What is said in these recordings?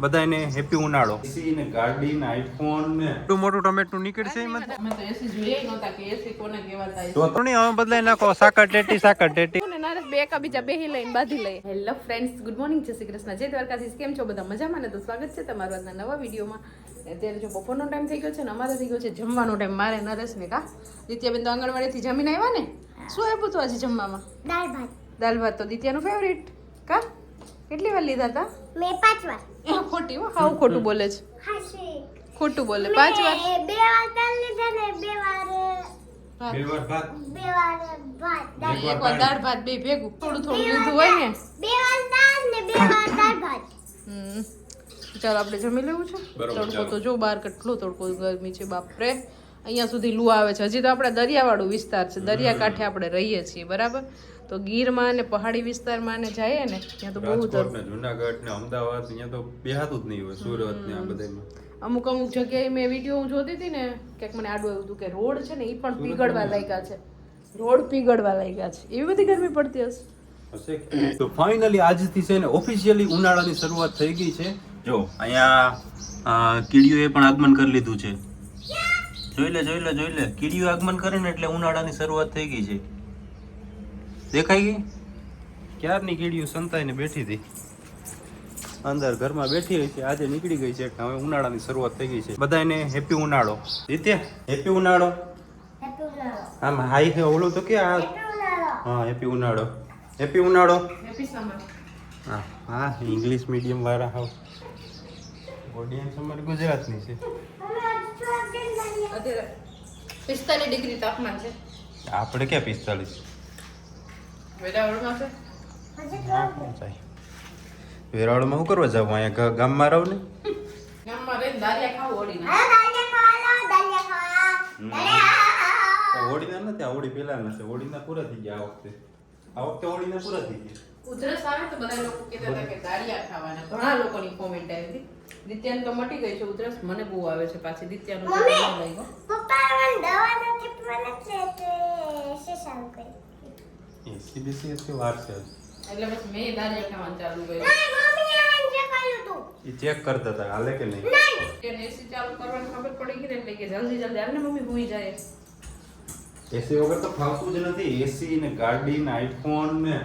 બધાને હેપી ઉનાળો. એસી ને ગાડી ને આઈફોન ને એટલું મોટું ટમેટું નીકળશે એમાં. અમે તો એસી જોઈએ નહોતા કે એસી કોને કહેવાતા તો થોડી હવે બદલાઈ નાખો સાકર ટેટી. ને નારસ બે એકા બીજા બેહી લઈને બાંધી લઈ. હેલો ફ્રેન્ડ્સ, ગુડ મોર્નિંગ, જય શ્રી કૃષ્ણ, જય દ્વારકાધીશ. કેમ છો બધા? મજામાં ને? તો સ્વાગત છે તમારું આજના નવા વિડીયોમાં. અત્યારે જો બપોરનો ટાઈમ થઈ ગયો છે ને અમારે થઈ ગયો છે જમવાનો ટાઈમ. મારે નરેશ ને કા દિત્યાબેન તો આંગણવાડીથી જમીને આવ્યા ને. શું આપ્યું તું આજે જમવામાં? દાળ ભાત તો દિત્યાનું ફેવરિટ કા. કેટલી વાર લીધા હતા? મેં 5 વાર. ખોટી હો, હાવ ખોટું બોલે છે. ખોટું બોલે. 5 વાર. 2 વાર દાળ લીધા ને 2 વાર ભાત. 2 વાર ભાત. એક વાર દાળ ભાત બે ભેગું થોડું થોડું લીધું હોય ને. 2 વાર દાળ ને 2 વાર દાળ ભાત. ચાલો આપણે જમી લેવું છે. તડકો તો જો બહાર કેટલો તડકો ગરમી છે બાપરે. અહીંયા સુધી લૂ આવે છે. હજી તો આપણે દરિયાવાળું વિસ્તાર છે, દરિયાકાંઠે આપણે રહીએ છીએ બરાબર. તો ગીરમાં ને પહાડી વિસ્તારમાં ને જઈએ ને ત્યાં તો બહુ જુનાગઢ ને અમદાવાદ અહીંયા તો બેહાતું જ નહીં હોય. સુરત ને આ બધામાં અમુક જગ્યાએ મેં વિડીયો હું જોતી હતી ને ક્યાંક મને આડું આવ્યું હતું કે રોડ છે ને એ પણ પીગળવા લાગ્યા છે. રોડ પીગળવા લાગ્યા છે. એવી બધી ગરમી પડતી હશે. તો ફાઇનલી આજથી છે ને ઓફિશિયલી ઉનાળાની શરૂઆત થઈ ગઈ છે. જો અહીંયા કીડીઓએ પણ આગમન કરી લીધું છે. જોઈ લે કીડીઓ આગમન કરે ને એટલે ઉનાળાની શરૂઆત થઈ ગઈ છે. દેખાઈ ગઈ? ક્યારની કીડીઓ સંતાઈને બેઠી હતી અંદર ઘરમાં બેઠી હોય છે. આજે નીકળી ગઈ છે. હવે ઉનાળાની શરૂઆત થઈ ગઈ છે. બધાને હેપી ઉનાળો. દિત્યા હેપી ઉનાળો. આમ હાઈ છે ઓલું તો કે આ હા હેપી ઉનાળો. હેપી ઉનાળો. હા હા ઇંગ્લિશ મીડિયમ વાળા હાવ ઓડિયન્સ અમારી ગુજરાતની છે. અત્યારે 45 ડિગ્રી તાપમાન છે. આપણે ક્યાં 45? વેરાવળમાં છે. વેરાવળમાં શું કરવા જાવ? અહીંયા ગામમાં રહો ને. ગામમાં રહીને દારિયા ખાવ ઓડીને. હોળીના નથી, આ હોળી પેલા નથી. હોળીના પૂરા થઈ ગયા આ વખતે હોળીના પૂરા થઈ ગયા. ઉધરસ આવે તો બધા લોકો કહેતા હતા કે દારિયા ખાવાના. ઘણા લોકોની કોમેન્ટ આવી હતી. દિત્યાને તો મટી ગઈ છે ઉધરસ, મને બહુ આવે છે પાછી. દિત્યાનું તો ન લાગ્યો. પપ્પા મને દવા નથી મને છે તે સેશન કરી. એસીબીસી એટલી વાર છે એટલે બસ મેં દારિયા ખાવાનું ચાલુ કર્યું. મમ્મી આને જે કર્યું તું એ ચેક કરતા હતા હાલે કે નહીં. કે એસી ચાલુ કરવાની ખબર પડી ગઈ ને એટલે કે જલ્દી હાલ ને મમ્મી ભૂઈ જાય. એસી વગર તો ફાવતું જ નથી. એસી ને ગાડી ને આઈફોન ને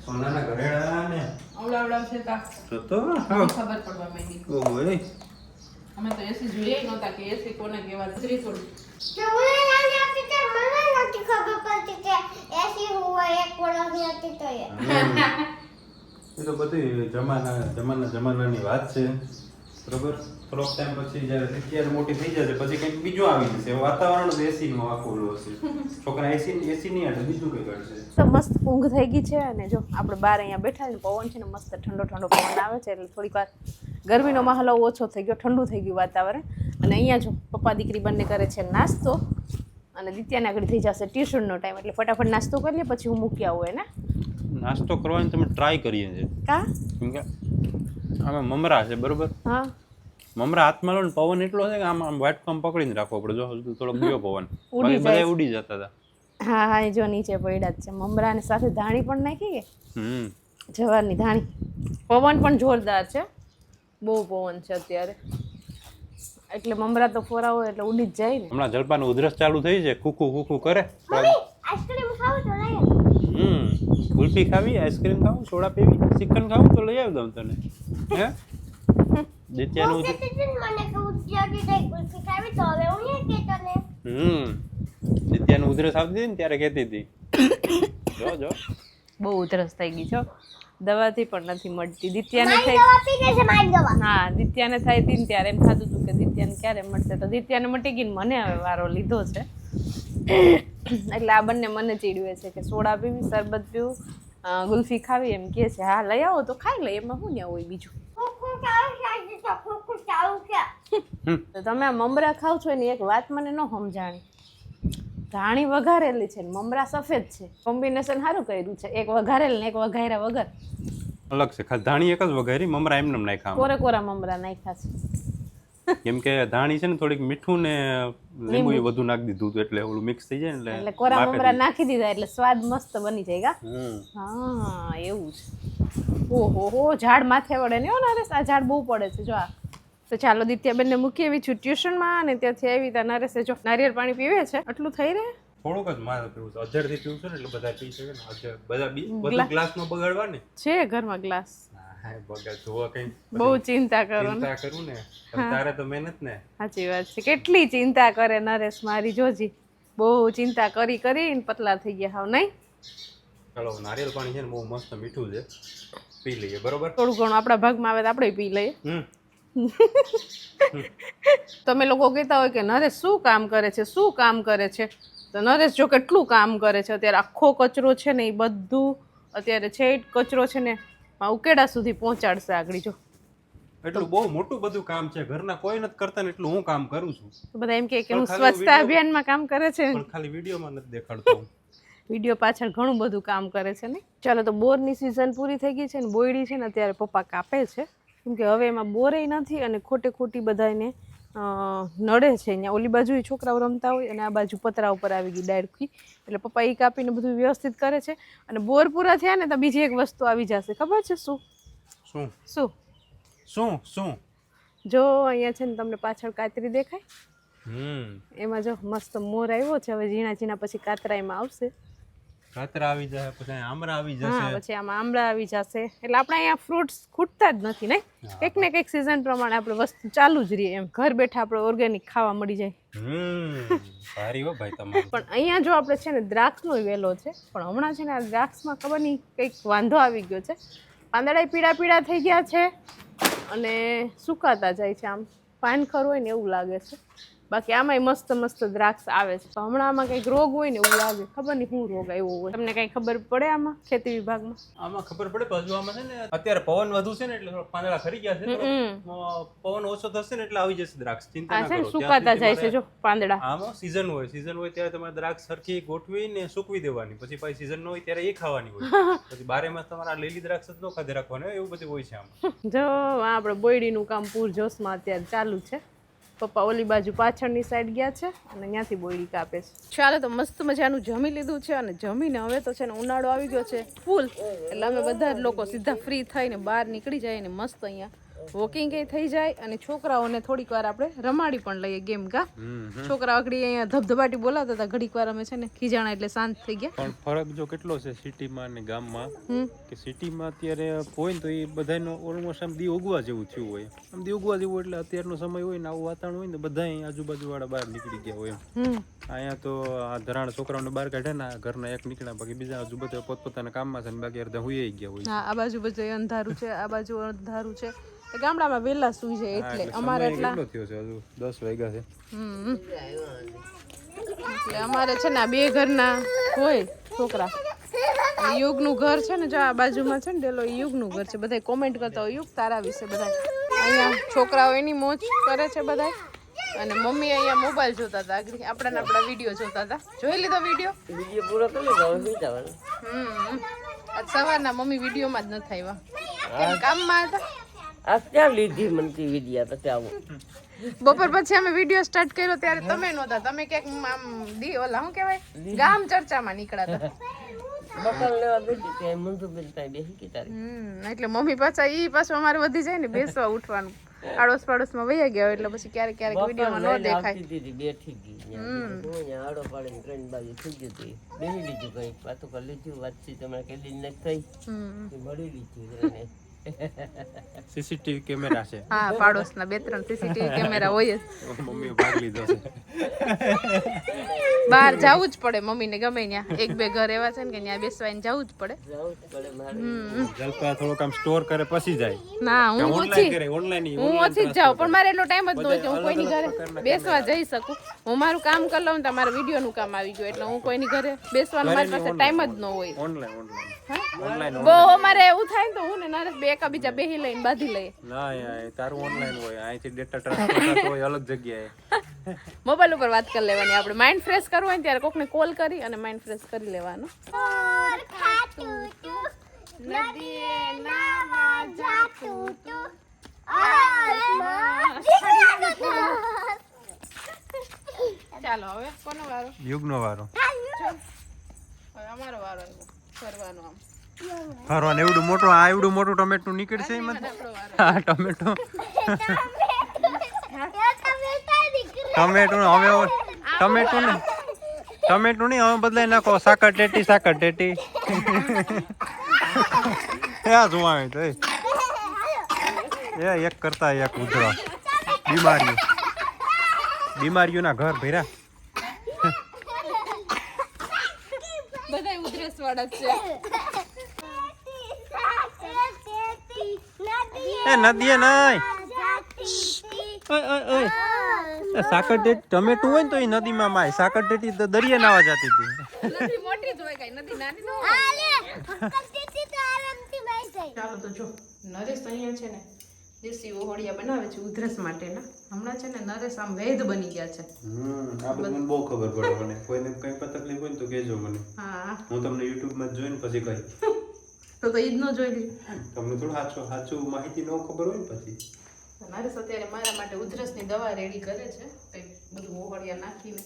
સોનાના ઘરેણા ને આવડા છે તા તો ખબર પડવા માંડી. ઓય અમે તો એસી જોઈએ નહોતા કે એસી કોને કહેવાય. શ્રી થોડું તો મને લાગે આપી તે મને નથી ખબર પડતી કે એસી હોય એક વર્ષની હતી તો એ તો બધી જમાનાની વાત છે બરોબર. થોડોક ટાઈમ પછી જ્યારે અત્યારે મોટી થઈ જશે પછી કંઈક બીજું આવી જશે. વાતાવરણ જ એસી નું આખું હશે. છોકરા એસી નહીં એટલે બીજું કંઈ કરશે. તો મસ્ત ઊંઘ થઈ ગઈ છે. અને જો આપણે બહાર અહીંયા બેઠા ને પવન છે ને મસ્ત ઠંડો પવન આવે છે એટલે થોડીક વાર ગરમીનો માહોલ ઓછો થઈ ગયો, ઠંડુ થઈ ગયું વાતાવરણ. અને અહીંયા જો પપ્પા દીકરી બંને કરે છે નાસ્તો અને દિત્યાને આગળ થઈ જશે ટ્યુશનનો ટાઈમ એટલે ફટાફટ નાસ્તો કરી લે પછી હું મૂકી આવું એને. નાસ્તો કરવાની તમે ટ્રાય કરીએ છે કા કેમ કે આમાં મમરા છે બરોબર. હા મમરા હાથમાં લો ને પવન એટલો છે કે આમ વાટકામ પકડીને રાખવો પડે. જો થોડોક બીજો પવન બધા ઉડી જતા હતા. હા હા જો નીચે પડ્યા જ છે મમરા ને સાથે ધાણી પણ નાખી કે જવારની ધાણી. પવન પણ જોરદાર છે, બહુ પવન છે અત્યારે એટલે મમરા તો ફોરા હોય એટલે ઉડી જ જાય ને. હમણાં જલપાનું ઉધરસ ચાલુ થઈ છે. કુકુ કરે. આઈસ્ક્રીમ ખાવ તો લઈ કુલ્ફી ખાવી, આઈસ્ક્રીમ ખાવું, સોડા પીવી, ચિકન ખાવું તો લઈ આવી દઉં તને. હે દિત્યાનું મને કહું કે કુલ્ફી ખાવી તો હવે હું એ કે તને દિત્યાનું ઉધરસ આવતી હતી ને ત્યારે કહેતી હતી જો બહુ ઉધરસ થઈ ગઈ છો. દવાથી પણ નથી મળતી. દિત્યાને થઈ હા દિત્યાને થઈ હતી ને ત્યારે એમ થતું હતું કે દિત્યાને ક્યારે મળશે. તો દિત્યાને મટી ગઈ ને મને હવે વારો લીધો છે એટલે આ બંને મને ચીડવે છે કે સોડા પીવી, શરબત પીવું, ગુલ્ફી ખાવી એમ કહે છે. હા લઈ આવો તો ખાઈ લે, એમાં શું ન્યા હોય બીજું. તો તમે આ મમરા ખાવ છો એની એક વાત મને ન સમજાણી. ધાણી વઘારેલી છે ને મમરા સફેદ છે. કોમ્બિનેશન સારું કર્યું છે. એક વઘારેલ ને એક વઘાર્યા વગર અલગ છે. ખાલી ધાણી એક જ વઘારી, મમરા એમને નાખ્યા. કોરા મમરા નાખ્યા છે કેમ કે ધાણી છે ને થોડીક મીઠું ને લીંબુ વધુ નાખી દીધું હતું એટલે ઓલું મિક્સ થઈ જાય એટલે કોરા મમરા નાખી દીધા એટલે સ્વાદ મસ્ત બની જાય. હા એવું છે. ઓહો હો ઝાડ માથે વળે ને હો નરેશ, આ ઝાડ બહુ પડે છે જો આ. તો ચાલો દિત્યાબેનને મૂકી આવી છું ટ્યુશનમાં અને ત્યાંથી આવી ત્યાં નરેશે જો નારિયેળ પાણી પીવે છે. આટલું થઈ રહે થોડુંક જ મારે પીવું છે, અધેરથી પીવું છે ને એટલે બધા પી શકે ને. અધેર બધા બધું ગ્લાસમાં બગાડવા ને છે ઘરમાં ગ્લાસ. હા બગાડ જોવા કઈ બહુ ચિંતા કરો ને. ચિંતા કરું ને તારે તો મહેનત ને. સાચી વાત છે. કેટલી ચિંતા કરે નરેશ મારી જોજી. બહુ ચિંતા કરી કરીને પતલા થઈ ગયા હાવ નહીં. ચાલો નારિયેળ પાણી છે ને બહુ મસ્ત મીઠું છે, પી લઈએ બરોબર. થોડું ઘણું આપણા ભાગમાં આવે તો આપણે પી લઈએ. તમે લોકો કહેતા હોય કે નરેશ શું કામ કરે છે, શું કામ કરે છે, તો નરેશ જો કેટલું કામ કરે છે. અત્યારે આખો કચરો છે ને એ બધું અત્યારે છે કચરો છે ને ઉકેડા સુધી પહોંચાડશે આગળ જો. એટલું બહુ મોટું બધું કામ છે, ઘરના કોઈ નથી કરતા ને એટલું હું કામ કરું છું. બધા એમ કે હું સ્વચ્છતા અભિયાનમાં કામ કરે છે પણ ખાલી વિડીયોમાં નથી દેખાડતો. વિડીયો પાછળ ઘણું બધું કામ કરે છે ને. ચાલો તો બોરની સિઝન પૂરી થઈ ગઈ છે ને બોયડી છે ને અત્યારે પપ્પા કાપે છે, કેમ કે હવે એમાં બોરેય નથી અને ખોટી બધાને નડે છે. અહીંયા ઓલી બાજુ છોકરાઓ રમતા હોય અને આ બાજુ પતરા ઉપર આવી ગઈ ડાળખી, એટલે પપ્પા એ કાપીને બધું વ્યવસ્થિત કરે છે. અને બોર પૂરા થયા ને તો બીજી એક વસ્તુ આવી જશે, ખબર છે શું? શું શું શું શું? જો અહીંયા છે ને તમને પાછળ કાતરી દેખાય, એમાં જો મસ્ત મોર આવ્યો છે. હવે ઝીણા ઝીણા પછી કાતરાઈમાં આવશે. કાતરા આવી જાય પછી આમળા આવી હા જશે, પછી આમાં આમળા આવી જશે. એટલે આપણે અહીંયા ફ્રૂટ્સ ખૂટતા જ નથી ને. કંઈક ને કંઈક સિઝન પ્રમાણે આપણે વસ્તુ ચાલુ જ રહીએ એમ. ઘર બેઠા આપણે ઓર્ગેનિક ખાવા મળી જાય. સારી હો ભાઈ તમારી. પણ અહીંયા જો આપણે છે ને દ્રાક્ષનો વેલો છે, પણ હમણાં છે ને આ દ્રાક્ષમાં ખબર નહીં કંઈક વાંધો આવી ગયો છે. પાંદડા પીળા થઈ ગયા છે અને સુકાતા જાય છે, આમ પાનખર હોય ને એવું લાગે છે. બાકી આમાંય મસ્ત દ્રાક્ષ આવે છે. તો હમણાં આમાં કંઈક રોગ હોય ને એવું લાગે, ખબર નહીં શું રોગ આવ્યો હોય. તમને કંઈ ખબર પડે આમાં ખેતી વિભાગમાં? આમાં ખબર પડે બાજુ આમાં છે ને અત્યારે પવન વધુ છે ને એટલે થોડા પાંદડા ખરી ગયા છે. પવન ઓછો થશે ને એટલે આવી જશે દ્રાક્ષ. ચિંતા ના કરો, સુકાતા જાય છે જો પાંદડા. આમાં સીઝન હોય ત્યારે તમારે દ્રાક્ષ સરખી ગોઠવીને સૂકવી દેવાની, પછી સીઝન ન હોય ત્યારે એ ખાવાની હોય. પછી 12 માસ તમારે લીલી દ્રાક્ષ જ ન ખાધે રાખવાની, એવું બધું હોય છે આમાં. જો આપણે બોયડીનું કામ પૂરજોશમાં અત્યારે ચાલુ છે. પપ્પા ઓલી બાજુ પાછળની સાઈડ ગયા છે અને ત્યાંથી બોયડી કાપે છે. ચાલો તો મસ્ત મજાનું જમી લીધું છે અને જમીને હવે તો છે ને ઉનાળો આવી ગયો છે ફૂલ, એટલે અમે બધા જ લોકો સીધા ફ્રી થઈને બહાર નીકળી જાય ને મસ્ત અહીંયા વોકિંગ થઈ જાય અને છોકરાઓને થોડીક વાર આપણે રમાડી પણ લઈએ ગેમ. કા છોકરા આગળ અહીંયા ધબધબાટી બોલાવતા હતા, ઘડીક વાર અમે છે ને ખીજાણા એટલે શાંત થઈ ગયા. પણ ફરક જો કેટલો છે સિટીમાં અને ગામમાં, કે સિટીમાં અત્યારે હોય ને તો એ બધાનો ઓલમોસ્ટ આમ દી ઉગવા જેવું થયું હોય. આમ દી ઉગવા જેવું એટલે અત્યારનો સમય હોય ને આવું વાતાવરણ હોય ને બધા આજુબાજુ વાળા બહાર નીકળી ગયા હોય. અહીંયા તો આ ધરાણ છોકરાઓને બહાર કાઢે ને ઘરના એક નીકળ્યા, બાકી બીજા આજુ બધા પોતપોતાના કામમાં છે ને બાકી અડધા હુઈ ગયા હોય. હા આ બાજુ બધું અંધારું છે, આ બાજુ અંધારું છે. ગામડામાં વહેલા સુઈ જાય એટલે અમારે એટલા થયો છે, હજુ 10 વાગ્યા છે. એટલે અમારે છે ને આ બે ઘરના હોય છોકરા. યુગનું ઘર છે ને જો આ બાજુમાં છે ને ડેલો, યુગનું ઘર છે. બધા કોમેન્ટ કરતા હોય યુગ તારા વિશે. બધા અહીંયા છોકરાઓ એની મોજ કરે છે બધા, અને મમ્મી અહીંયા મોબાઈલ જોતા હતા. આપણા વિડીયો જોતા હતા. જોઈ લીધો વિડીયો પૂરો કરી લીધો. આજ સવારના મમ્મી વિડીયોમાં જ નથી આવ્યા, કામમાં હતા. અત્યારે લીધી મનથી વિડિયા પછી આવું. બપોર પછી અમે વિડીયો સ્ટાર્ટ કર્યો ત્યારે તમે નહોતા. તમે ક્યાંક આમ ઓલા શું કહેવાય ગામ ચર્ચામાં નીકળ્યા હતા. બપોર લેવા બેઠી ત્યાં મંજુબેન ત્યાં બેસી ગઈ તારી. એટલે મમ્મી પાછા ઈ પાછું અમારે વધી જાય ને બેસવા ઉઠવાનું. આડોશ પાડોશમાં વયા ગયા એટલે પછી ક્યારેક વિડીયોમાં ન દેખાય. બેઠી ગઈ આડો પાડીને ટ્રેન બાજુ થઈ ગઈ હતી, બેસી લીધું કઈ વાતો કરી લીધું, વાતચીત તમારે કેટલી નથી થઈ, મળી લીધું. સીસીટીવી કેમેરા છે. હા પાડોશના 2-3 સીસીટીવી કેમેરા હોય જ. મમ્મીએ ભાગ લીધો છે. બહાર જવું જ પડે મમ્મીને ગમે ત્યાં. 1-2 ઘર એવા છે ને કે ત્યાં બેસવાઈને જવું જ પડે. જલપા થોડું કામ સ્ટોર કરે પછી જાય. ના હું ઓછી જ જાઉં, પણ મારે એટલો ટાઈમ જ ન હોય કે હું કોઈની ઘરે બેસવા જઈ શકું. હું મારું કામ કરી લઉં તો મારા વિડીયોનું કામ આવી ગયું, એટલે હું કોઈની ઘરે બેસવાનો મારી પાસે ટાઈમ જ ન હોય. ઓનલાઈન બહુ અમારે એવું થાય ને તો હું ને નરેશ બે એકા બીજા બેહી લઈને બાંધી લઈએ. ના યાર તારું ઓનલાઈન હોય, અહીંથી ડેટા ટ્રાન્સફર થતો હોય અલગ જગ્યાએ. મોબાઈલ ઉપર વાત કરી લેવાની. આપણે માઇન્ડ ફ્રેશ કરવું હોય ને ત્યારે કોકને કોલ કરી અને માઇન્ડ ફ્રેશ કરી લેવાનો. ચાલો હવે કોનો વારો? યુગનો વારો. હવે અમારો વારો આવ્યો ફરવાનો. આમ ફરવાનું એવડું મોટું આ એવડું મોટું ટમેટું નીકળશે એમાં હા ટમેટું ટમેટું હવે ટમેટું નહીં હવે બદલાઈ નાખો સાકર ટેટી ક્યાં જોવા આવે તો એક કરતા એક ઉધરા બીમારીઓના ઘર ભર્યા બધા ઉધરસ વાળા છે એ નદીએ નહીં સાકર ટેટી ટમેટું હોય ને તો એ નદીમાં માય સાકર ટેટી તો દરિયા નાવા જતી હતી નદી મોટી જ હોય કઈ નદી નાની ન હોય ચાલો તો જો નરેશ અહીંયા છે ને દેશી ઓહળિયા બનાવે છે ઉધરસ માટેના હમણાં છે ને નરેશ આમ વૈદ બની ગયા છે આ બધું મને બહુ ખબર પડે મને કોઈને કઈ પણ તકલીફ હોય ને તો કહેજો મને હા હું તમને YouTube માં જોઈને પછી કહી તો ઈદ નો જોઈ લી તમને થોડું સાચું માહિતી ન ખબર હોય ને પછી નરેશ અત્યારે મારા માટે ઉધરસની દવા રેડી કરે છે કંઈક બધું ઓહળિયા નાખીને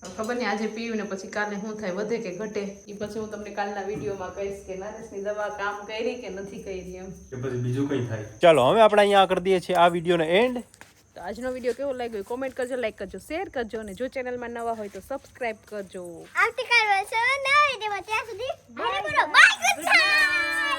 ખબર નહીં આજે પીવું ને પછી કાલે શું થાય વધે કે ઘટે એ પછી હું તમને કાલના વિડીયોમાં કહીશ કે નરેશની દવા કામ કરી કે નથી કરી એમ કે પછી બીજું કંઈ થાય ચાલો હવે આપણે અહીંયા કરી દઈએ છીએ આ વિડીયોનો એન્ડ તો આજનો વિડીયો કેવો લાગ્યો કોમેન્ટ કરજો લાઈક કરજો શેર કરજો અને જો ચેનલમાં નવા હોય તો સબસ્ક્રાઇબ કરજો આવતીકાલ નવા વિડીયોમાં ત્યાં સુધી બાય ગુડ નાઈટ